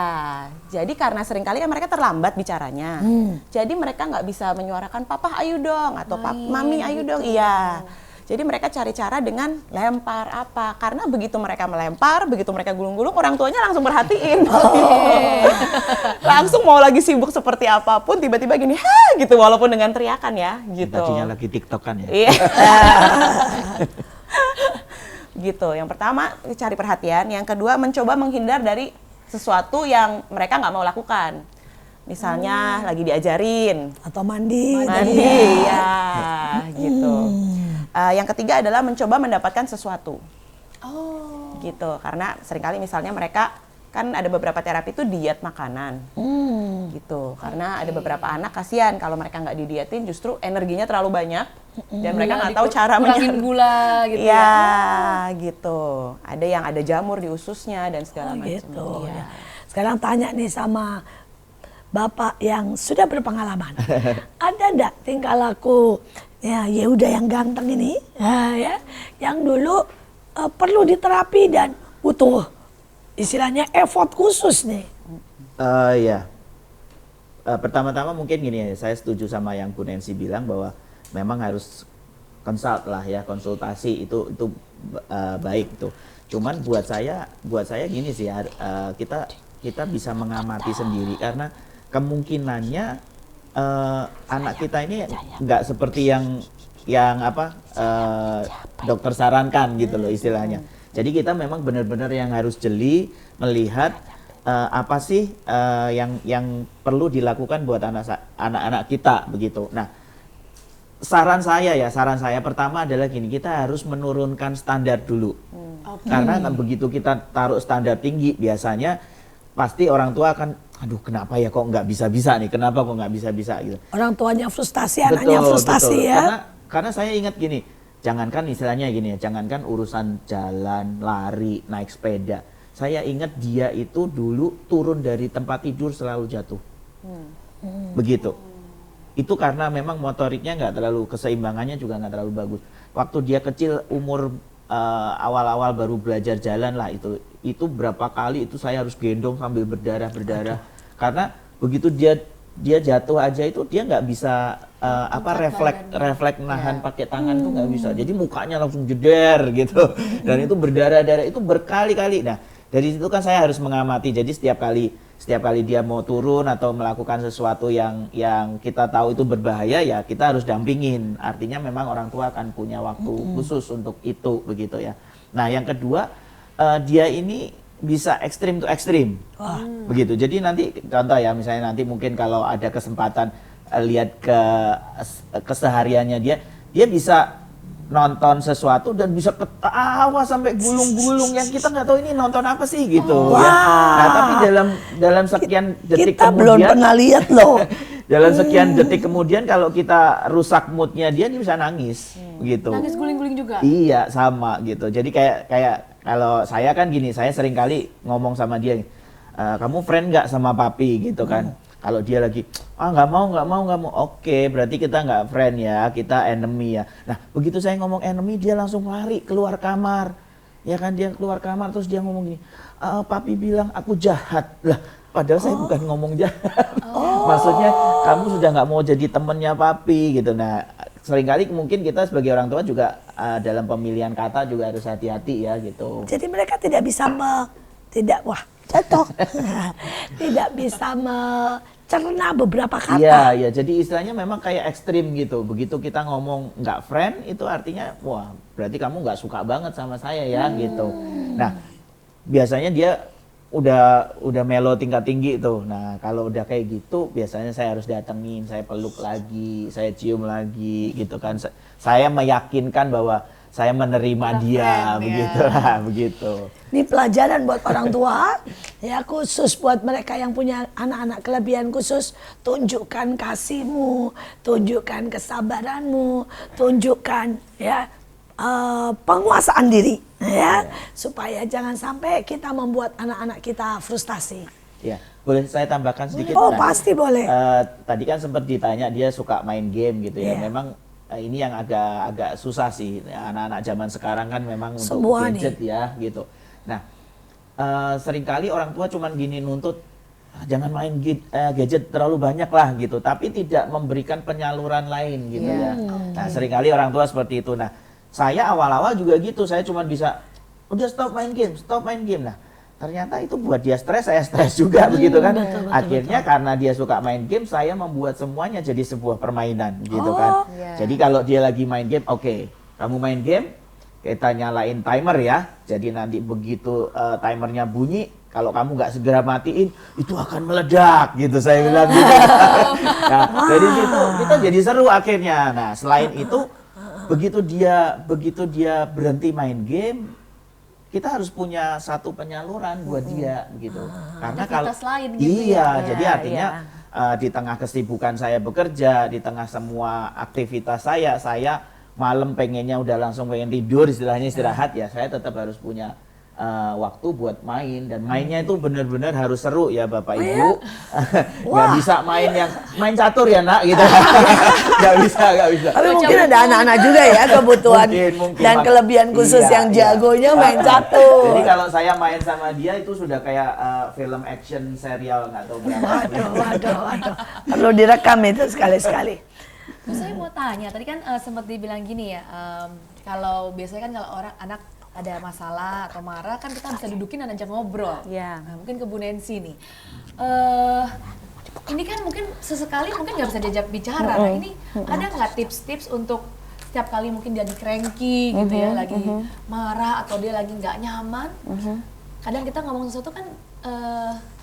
jadi karena seringkali kan mereka terlambat bicaranya. Jadi mereka nggak bisa menyuarakan papa ayo dong atau mami ayo dong. Iya. Jadi mereka cari cara dengan lempar apa. Karena begitu mereka melempar, begitu mereka gulung-gulung, orang tuanya langsung perhatiin. Langsung mau lagi sibuk seperti apapun, tiba-tiba gini, ha gitu, walaupun dengan teriakan ya, gitu. Tadinya lagi tiktokan ya. Iya. Gitu. Yang pertama cari perhatian, yang kedua mencoba menghindar dari sesuatu yang mereka nggak mau lakukan. Misalnya lagi diajarin Atau mandi. ya, gitu. Yang ketiga adalah mencoba mendapatkan sesuatu. Gitu. Karena seringkali misalnya mereka kan ada beberapa terapi itu diet makanan. Gitu. Karena ada beberapa anak kasihan kalau mereka nggak didietin justru energinya terlalu banyak dan mereka nggak tahu cara kurangin gula gitu ya. ya. Gitu. Ada yang ada jamur di ususnya dan segala macam. Gitu. Iya. Sekarang tanya nih sama Bapak yang sudah berpengalaman. Ada enggak tingkah laku ya Yehuda yang ganteng ini ya, yang dulu perlu diterapi dan butuh istilahnya effort khusus nih? Ya. Pertama-tama mungkin gini ya, saya setuju sama yang Bu Nancy bilang bahwa memang harus konsultasi itu baik itu. Cuman buat saya gini sih, kita bisa mengamati sendiri karena kemungkinannya anak kita ini nggak seperti yang dokter sarankan gitu loh istilahnya. Jadi kita memang benar-benar yang harus jeli melihat apa sih yang perlu dilakukan buat anak-anak kita begitu. Nah, saran saya pertama adalah gini, kita harus menurunkan standar dulu. Karena begitu kita taruh standar tinggi biasanya pasti orang tua akan aduh kenapa ya kok nggak bisa-bisa nih, kenapa kok nggak bisa-bisa gitu. Orang tuanya frustasi, anaknya frustasi ya. Karena saya ingat gini, jangankan istilahnya gini ya, jangankan urusan jalan, lari, naik sepeda. Saya ingat dia itu dulu turun dari tempat tidur selalu jatuh. Begitu. Itu karena memang motoriknya nggak terlalu, keseimbangannya juga nggak terlalu bagus. Waktu dia kecil, umur awal-awal baru belajar jalan lah, itu berapa kali itu saya harus gendong sambil berdarah. Karena begitu dia jatuh aja itu dia nggak bisa refleks nahan pakai tangan tuh nggak bisa. Jadi mukanya langsung jeder gitu. Dan itu berdarah-darah itu berkali-kali. Nah, dari situ kan saya harus mengamati. Jadi setiap kali dia mau turun atau melakukan sesuatu yang kita tahu itu berbahaya, ya kita harus dampingin. Artinya memang orang tua akan punya waktu khusus untuk itu, begitu ya. Nah, yang kedua, dia ini bisa ekstrim to ekstrim, begitu. Jadi nanti contoh ya, misalnya nanti mungkin kalau ada kesempatan lihat ke kesehariannya dia bisa nonton sesuatu dan bisa ketawa sampai gulung-gulung yang kita nggak tahu ini nonton apa sih gitu. Ya. Nah, tapi dalam sekian detik Kita kemudian belum pernah lihat loh. dalam sekian detik kemudian kalau kita rusak moodnya dia bisa nangis, gitu. Nangis guling-guling juga. Iya, sama gitu. Jadi kayak kalau saya kan gini, saya sering kali ngomong sama dia, kamu friend nggak sama papi gitu kan? Kalau dia lagi, nggak mau, oke, berarti kita nggak friend ya, kita enemy ya. Nah, begitu saya ngomong enemy, dia langsung lari keluar kamar, ya kan, dia keluar kamar terus dia ngomong gini, papi bilang aku jahat lah. Padahal saya bukan ngomong jahat. Maksudnya kamu sudah nggak mau jadi temennya papi gitu. Nah, seringkali mungkin kita sebagai orang tua juga dalam pemilihan kata juga harus hati-hati ya gitu. Jadi mereka tidak bisa tidak bisa mencerna beberapa kata. Iya, jadi istilahnya memang kayak ekstrim gitu. Begitu kita ngomong nggak friend, itu artinya wah berarti kamu nggak suka banget sama saya ya gitu. Nah, biasanya dia udah melo tingkat tinggi tuh. Nah, kalau udah kayak gitu biasanya saya harus datengin, saya peluk lagi, saya cium lagi gitu kan. Saya meyakinkan bahwa saya menerima dia, begitulah, begitu. Ini pelajaran buat orang tua, ya khusus buat mereka yang punya anak-anak kelebihan khusus. Tunjukkan kasihmu, tunjukkan kesabaranmu, tunjukkan ya penguasaan diri, ya, supaya jangan sampai kita membuat anak-anak kita frustasi. Ya, boleh saya tambahkan sedikit? Oh, Nah, pasti boleh. Tadi kan sempat ditanya dia suka main game gitu ya. Iya. Memang ini yang agak susah sih. Anak-anak zaman sekarang kan memang untuk Semua gadget ya gitu. Nah, seringkali orang tua cuman gini nuntut, jangan main gadget terlalu banyak lah gitu. Tapi tidak memberikan penyaluran lain gitu ya. Nah, seringkali orang tua seperti itu. Nah, saya awal-awal juga gitu. Saya cuma bisa, udah stop main game. Nah, ternyata itu buat dia stres, saya stres juga begitu kan. Akhirnya karena dia suka main game, saya membuat semuanya jadi sebuah permainan gitu kan. Jadi kalau dia lagi main game, oke, kamu main game, kita nyalain timer ya. Jadi nanti begitu timernya bunyi, kalau kamu nggak segera matiin, itu akan meledak gitu saya bilang gitu. Nah, dari situ kita jadi seru akhirnya. Nah, selain itu begitu dia berhenti main game, kita harus punya satu penyaluran buat dia begitu. Karena kalau lain gitu jadi artinya di tengah kesibukan saya bekerja, di tengah semua aktivitas saya malam pengennya udah langsung pengen tidur, istilahnya istirahat ya, saya tetap harus punya waktu buat main, dan mainnya itu benar-benar harus seru ya Bapak Ibu. Nggak bisa main catur ya nak gitu. nggak bisa. Tapi mungkin ada anak-anak juga ya kebutuhan Mungkin. dan kelebihan khusus yang jagonya main catur. Jadi kalau saya main sama dia itu sudah kayak film action serial nggak tahu berapa. Waduh. Perlu direkam itu sekali-sekali. Terus saya mau tanya, tadi kan sempat dibilang gini ya, kalau biasanya kan kalau orang anak ada masalah atau marah kan kita bisa dudukin dan ajak ngobrol. Iya. Nah, mungkin ke Bu Nancy nih. Ini kan mungkin sesekali mungkin nggak bisa diajak bicara. Nah, ini ada nggak tips-tips untuk setiap kali mungkin dia di cranky gitu ya, lagi marah atau dia lagi nggak nyaman. Kadang kita ngomong sesuatu kan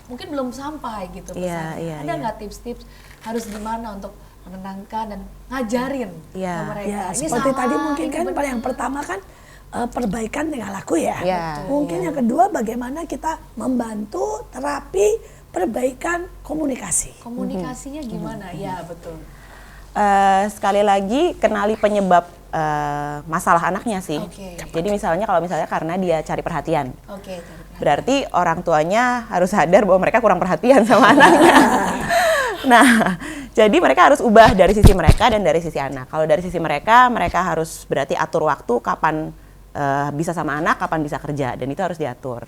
mungkin belum sampai gitu pesannya. Ada nggak tips-tips harus gimana untuk menenangkan dan ngajarin ke mereka? Ya, Ini seperti salah, tadi mungkin ini kan benar. yang pertama kan perbaikan dengan laku ya. Iya. Mungkin yang kedua bagaimana kita membantu terapi perbaikan komunikasi. Komunikasinya gimana? Ya betul. Sekali lagi kenali penyebab masalah anaknya sih. Oke. Jadi misalnya karena dia cari perhatian, Oke, cari perhatian. berarti orang tuanya harus sadar bahwa mereka kurang perhatian sama anaknya. Nah, jadi mereka harus ubah dari sisi mereka dan dari sisi anak. Kalau dari sisi mereka harus berarti atur waktu kapan bisa sama anak, kapan bisa kerja, dan itu harus diatur.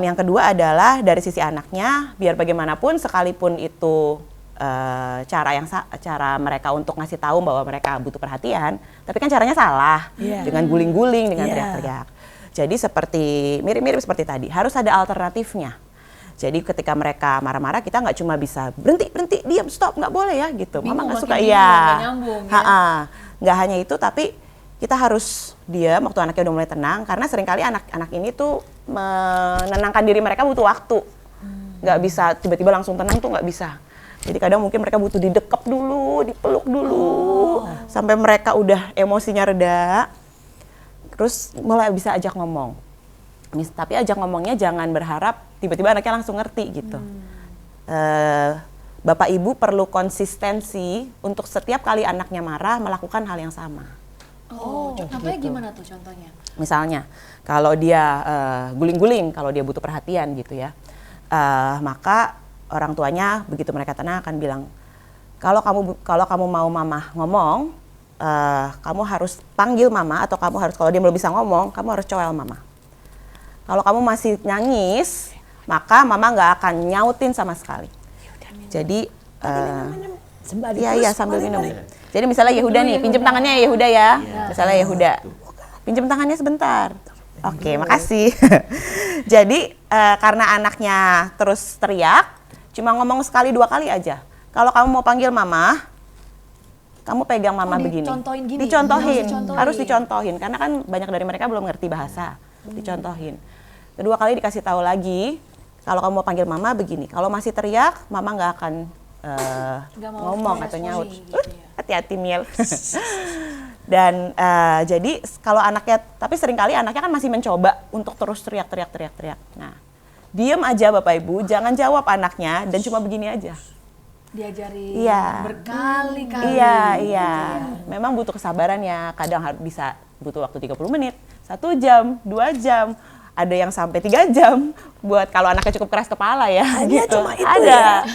Yang kedua adalah dari sisi anaknya, biar bagaimanapun sekalipun itu cara mereka untuk ngasih tahu bahwa mereka butuh perhatian, tapi kan caranya salah, dengan guling-guling, dengan teriak-teriak. Jadi mirip-mirip seperti tadi, harus ada alternatifnya. Jadi ketika mereka marah-marah, kita nggak cuma bisa berhenti, diam, stop, nggak boleh ya gitu. Mama nggak suka, nggak hanya itu, tapi kita harus diam waktu anaknya udah mulai tenang, karena seringkali anak-anak ini tuh menenangkan diri mereka butuh waktu. Nggak bisa tiba-tiba langsung tenang tuh nggak bisa. Jadi kadang mungkin mereka butuh didekap dulu, dipeluk dulu, sampai mereka udah emosinya reda, terus mulai bisa ajak ngomong. Tapi ajak ngomongnya jangan berharap tiba-tiba anaknya langsung ngerti gitu. Bapak Ibu perlu konsistensi untuk setiap kali anaknya marah melakukan hal yang sama. Contohnya gimana tuh contohnya? Misalnya, kalau dia guling-guling, kalau dia butuh perhatian gitu ya, maka orang tuanya begitu mereka tenang akan bilang, kalau kamu mau mama ngomong, kamu harus panggil mama, atau kamu harus, kalau dia belum bisa ngomong, kamu harus cowel mama. Kalau kamu masih nangis, maka mama nggak akan nyautin sama sekali. Jadi, sambil minum. Jadi misalnya Yehuda nih, pinjam tangannya ya Yehuda ya. Misalnya Yehuda, pinjam tangannya sebentar. Oke, makasih. Jadi karena anaknya terus teriak, cuma ngomong sekali 2 kali aja. Kalau kamu mau panggil mama, kamu pegang mama begini. Dicontohin. Harus dicontohin, karena kan banyak dari mereka belum ngerti bahasa. Dicontohin. Kedua kali dikasih tahu lagi, kalau kamu mau panggil mama begini. Kalau masih teriak, mama nggak akan ngomong atau nyaut. Gitu ya. Hati-hati Miel. Dan jadi kalau anaknya, tapi seringkali anaknya kan masih mencoba untuk terus teriak. Nah, diem aja Bapak Ibu, jangan jawab anaknya dan cuma begini aja. Diajari berkali-kali. Iya. Memang butuh kesabaran ya, kadang butuh waktu 30 menit, 1 jam, 2 jam. Ada yang sampai 3 jam buat kalau anaknya cukup keras kepala ya. Hanya gitu. cuma itu ada.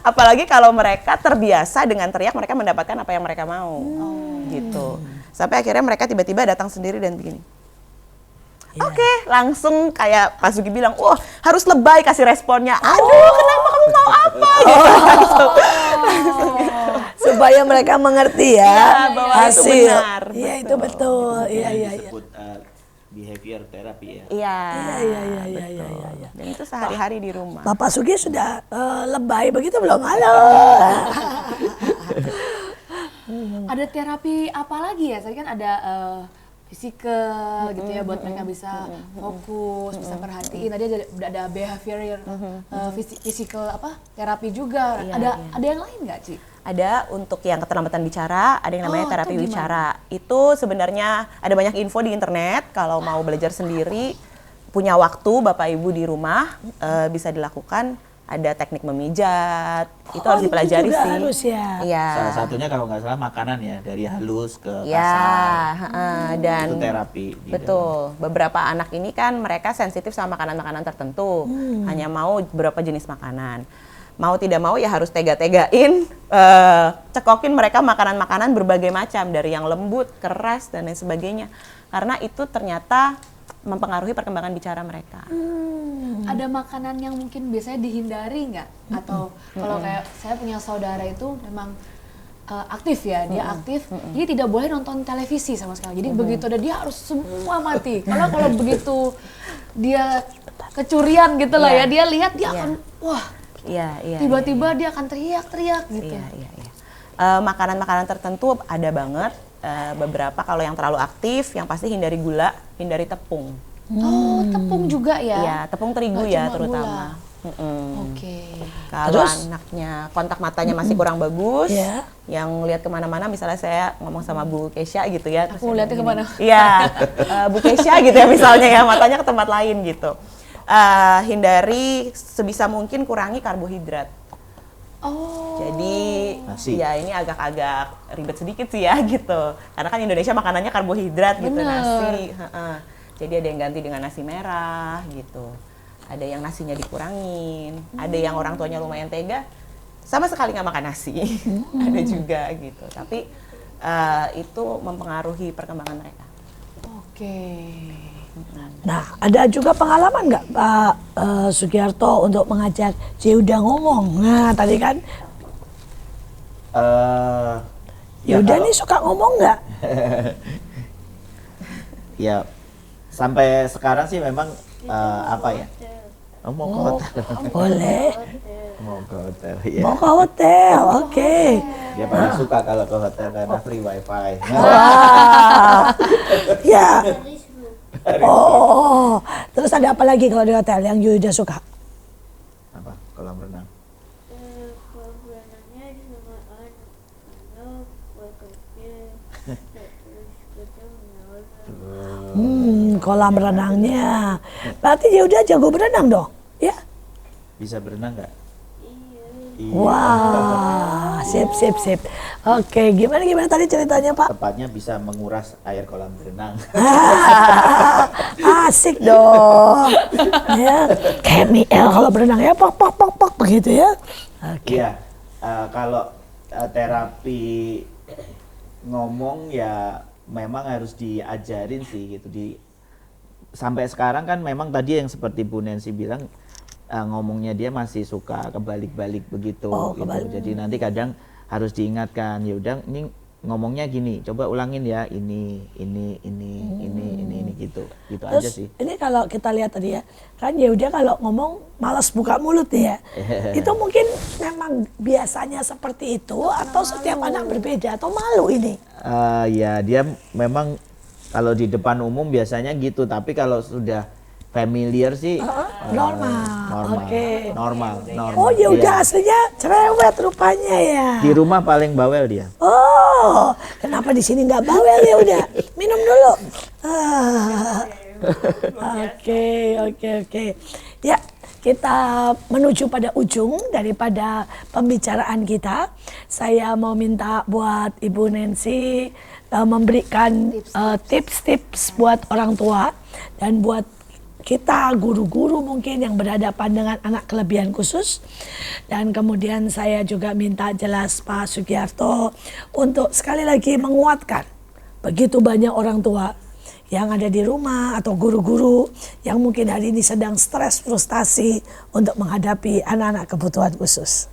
Apalagi kalau mereka terbiasa dengan teriak, mereka mendapatkan apa yang mereka mau. Gitu. Sampai akhirnya mereka tiba-tiba datang sendiri dan begini. Oke, langsung kayak Pak Sugi bilang, harus lebay kasih responnya. Aduh, kenapa kamu mau apa? Gitu. Langsung gitu. Supaya mereka mengerti Iya, bahwa itu hasil. benar. Iya, itu betul. Iya. Disebut behavior therapy ya. Iya. Iya. Dan itu sehari-hari di rumah. Bapak Sugi sudah lebay begitu belum? Halo. Ada terapi apa lagi ya? Tadi kan ada physical gitu ya, buat mereka bisa fokus, bisa perhatiin. Tadi ada behavior, physical terapi juga. Ada yang lain nggak, Ci? Ada untuk yang keterlambatan bicara, ada yang namanya terapi wicara. Itu sebenarnya ada banyak info di internet. Kalau mau belajar sendiri, punya waktu Bapak Ibu di rumah, bisa dilakukan. Ada teknik memijat, itu harus dipelajari itu juga sih. Harus ya. Iya. Salah satunya kalau nggak salah makanan ya, dari halus ke kasar. Ya, dan itu terapi. betul. Beberapa anak ini kan mereka sensitif sama makanan-makanan tertentu, hanya mau beberapa jenis makanan. Mau tidak mau ya harus tega-tegain, cekokin mereka makanan-makanan berbagai macam, dari yang lembut, keras, dan lain sebagainya. Karena itu ternyata mempengaruhi perkembangan bicara mereka. Ada makanan yang mungkin biasanya dihindari nggak? Atau kalau kayak saya punya saudara itu memang aktif ya, dia aktif, jadi tidak boleh nonton televisi sama sekali. Jadi begitu ada dia harus semua mati. Kalau begitu dia kecurian gitu lah ya, dia lihat dia akan tiba-tiba dia akan teriak-teriak gitu. Iya. Makanan-makanan tertentu ada banget. Beberapa kalau yang terlalu aktif, yang pasti hindari gula, hindari tepung. Tepung juga ya? Iya, tepung terigu Nggak ya cuma terutama. Oke. Kalau anaknya kontak matanya masih kurang bagus, Iya. yang lihat kemana-mana, misalnya saya ngomong sama Bu Kesha gitu ya. Aku lihatnya kemana? Iya, Bu Kesha gitu ya misalnya ya, matanya ke tempat lain gitu. Hindari sebisa mungkin kurangi karbohidrat. Oh. Jadi Nasi. ya ini agak-agak ribet sedikit sih ya gitu. Karena kan Indonesia makanannya karbohidrat gitu, Bener. nasi. Jadi ada yang ganti dengan nasi merah gitu. Ada yang nasinya dikurangin. Ada yang orang tuanya lumayan tega, sama sekali nggak makan nasi. Ada juga gitu. Tapi itu mempengaruhi perkembangan mereka. Oke. Nah, ada juga pengalaman nggak Pak Sugiarto untuk mengajak Yauda ngomong? Nah, tadi kan Ya Yauda kalau- nih suka ngomong nggak? Ya sampai sekarang sih memang apa ya? Mau ke hotel. Boleh. Mau ke hotel ya. Mau ke hotel, oke. Dia paling suka kalau ke hotel karena free wifi. Wah, ya. Oh, terus ada apa lagi kalau di hotel yang Yauda suka? Apa? Kolam renang. Kalau berenangnya sama anak buat kerja terus kita menolak. Kolam renangnya. Berarti Yauda jago berenang dong, ya? Bisa berenang nggak? Iya. Wah, sip. Oke, gimana tadi ceritanya Pak? Tepatnya bisa menguras air kolam renang. Asik dong. Ya, kayak Miel kalau berenang ya pok begitu ya. Oke. Iya. Kalau terapi ngomong ya memang harus diajarin sih gitu sampai sekarang kan memang tadi yang seperti Bu Nancy bilang ngomongnya dia masih suka kebalik-balik begitu gitu. Jadi nanti kadang harus diingatkan, ya udah ini ngomongnya gini, coba ulangin ya ini gitu Terus aja sih. ini kalau kita lihat tadi ya, kan Yauda kalau ngomong malas buka mulut ya. Itu mungkin memang biasanya seperti itu atau setiap anak berbeda atau malu ini? Ya dia memang kalau di depan umum biasanya gitu, tapi kalau sudah familiar sih Normal. Oke. normal. Oh Yauda Iya. aslinya cerewet rupanya ya. Di rumah paling bawel dia. Oh, kenapa di sini nggak bawel ya udah? Minum dulu. Ah. Oke. Ya, kita menuju pada ujung daripada pembicaraan kita. Saya mau minta buat Ibu Nancy memberikan tips-tips buat orang tua dan buat kita guru-guru mungkin yang berhadapan dengan anak kelebihan khusus. Dan kemudian saya juga minta jelas Pak Sugiarto untuk sekali lagi menguatkan begitu banyak orang tua yang ada di rumah atau guru-guru yang mungkin hari ini sedang stres frustasi untuk menghadapi anak-anak kebutuhan khusus.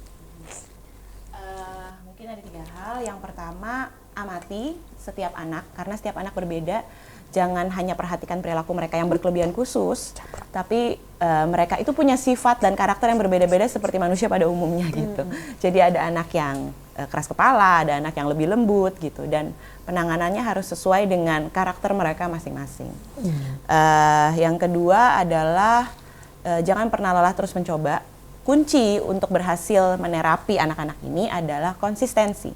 Mungkin ada 3 hal. Yang pertama, amati setiap anak karena setiap anak berbeda. Jangan hanya perhatikan perilaku mereka yang berkelebihan khusus, tapi mereka itu punya sifat dan karakter yang berbeda-beda seperti manusia pada umumnya gitu. Jadi ada anak yang keras kepala, ada anak yang lebih lembut gitu, dan penanganannya harus sesuai dengan karakter mereka masing-masing. Yang kedua adalah jangan pernah lelah terus mencoba. Kunci untuk berhasil menerapi anak-anak ini adalah konsistensi.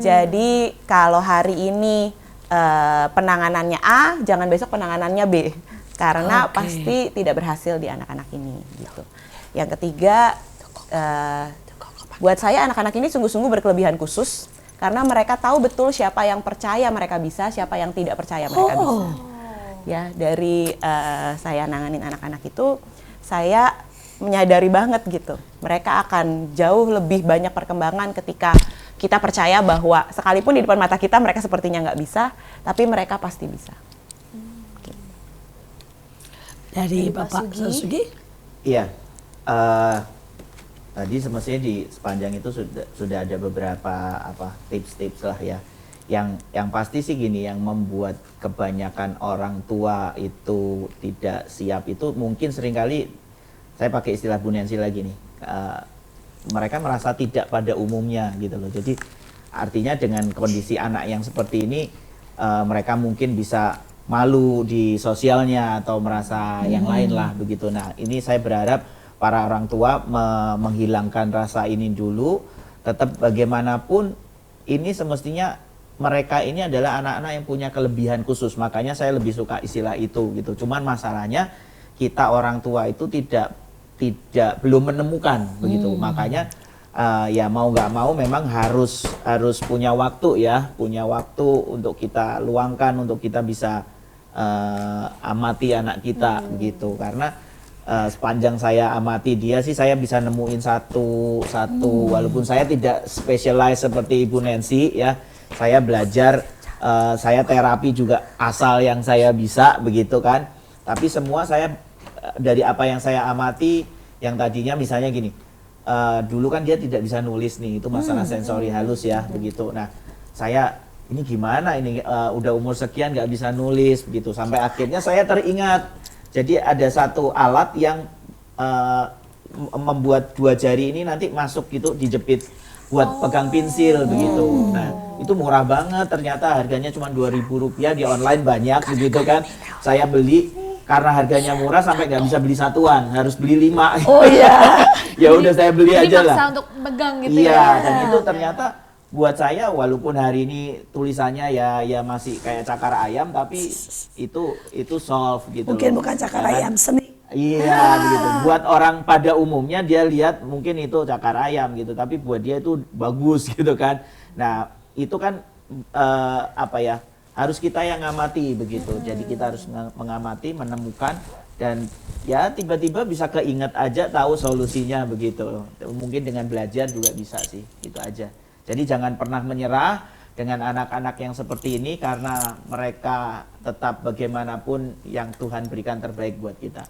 Jadi kalau hari ini penanganannya A, jangan besok penanganannya B, karena pasti tidak berhasil di anak-anak ini gitu. Yang ketiga, buat saya anak-anak ini sungguh-sungguh berkelebihan khusus karena mereka tahu betul siapa yang percaya mereka bisa, siapa yang tidak percaya mereka bisa. Ya, dari saya nanganin anak-anak itu, saya menyadari banget gitu, mereka akan jauh lebih banyak perkembangan ketika kita percaya bahwa sekalipun di depan mata kita mereka sepertinya nggak bisa, tapi mereka pasti bisa. Dari Bapak Sugi? Iya. Tadi semestinya di sepanjang itu sudah ada beberapa tips-tips lah ya. Yang pasti sih gini, yang membuat kebanyakan orang tua itu tidak siap itu mungkin seringkali, saya pakai istilah Bu Nancy lagi nih, mereka merasa tidak pada umumnya gitu loh. Jadi artinya dengan kondisi anak yang seperti ini, mereka mungkin bisa malu di sosialnya atau merasa yang lain lah begitu. Nah ini saya berharap para orang tua menghilangkan rasa ini dulu. Tetap bagaimanapun ini semestinya mereka ini adalah anak-anak yang punya kelebihan khusus. Makanya saya lebih suka istilah itu gitu. Cuman masalahnya kita orang tua itu belum menemukan begitu. Makanya ya mau nggak mau memang harus punya waktu ya, punya waktu untuk kita luangkan untuk kita bisa amati anak kita begitu. Karena sepanjang saya amati dia sih saya bisa nemuin satu walaupun saya tidak specialize seperti Ibu Nancy ya. Saya belajar, saya terapi juga asal yang saya bisa begitu kan. Tapi semua saya dari apa yang saya amati, yang tadinya misalnya gini, dulu kan dia tidak bisa nulis nih, itu masalah sensori halus ya begitu. Nah saya ini gimana ini udah umur sekian nggak bisa nulis begitu, sampai akhirnya saya teringat. Jadi ada satu alat yang membuat 2 jari ini nanti masuk gitu, dijepit buat pegang pensil begitu. Nah itu murah banget, ternyata harganya cuma Rp2.000 di online banyak begitu kan. Saya beli karena harganya murah sampai nggak bisa beli satuan, harus beli 5. Oh iya. Ya udah saya beli Jadi aja lah. maksa untuk megang gitu Iya, ya. dan itu ternyata buat saya walaupun hari ini tulisannya ya masih kayak cakar ayam, tapi itu solve gitu. Mungkin loh. bukan cakar Ya kan? ayam, seni. Iya begitu. Buat orang pada umumnya dia lihat mungkin itu cakar ayam gitu, tapi buat dia itu bagus gitu kan. Nah itu kan apa ya, harus kita yang ngamati begitu. Jadi kita harus mengamati, menemukan, dan ya tiba-tiba bisa keinget aja tahu solusinya begitu. Mungkin dengan belajar juga bisa sih, itu aja. Jadi jangan pernah menyerah dengan anak-anak yang seperti ini, karena mereka tetap bagaimanapun yang Tuhan berikan terbaik buat kita.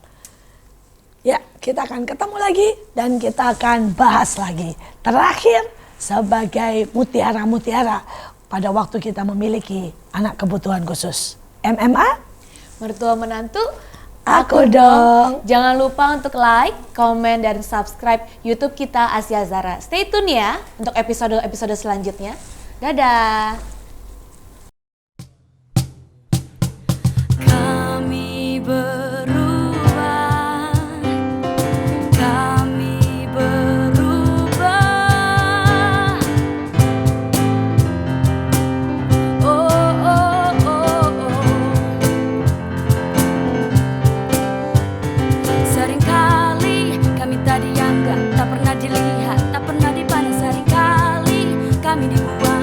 Ya, kita akan ketemu lagi dan kita akan bahas lagi. Terakhir, sebagai mutiara-mutiara pada waktu kita memiliki anak kebutuhan khusus. MMA? Mertua menantu, Aku dong. Jangan lupa untuk like, komen, dan subscribe YouTube kita Asia Zara. Stay tune ya untuk episode-episode selanjutnya. Dadah! Kami berubah, kami berubah. Oh, oh, oh, oh. Seringkali kami tak dianggap, tak pernah dilihat, tak pernah dipandang. Seringkali kami dibuang.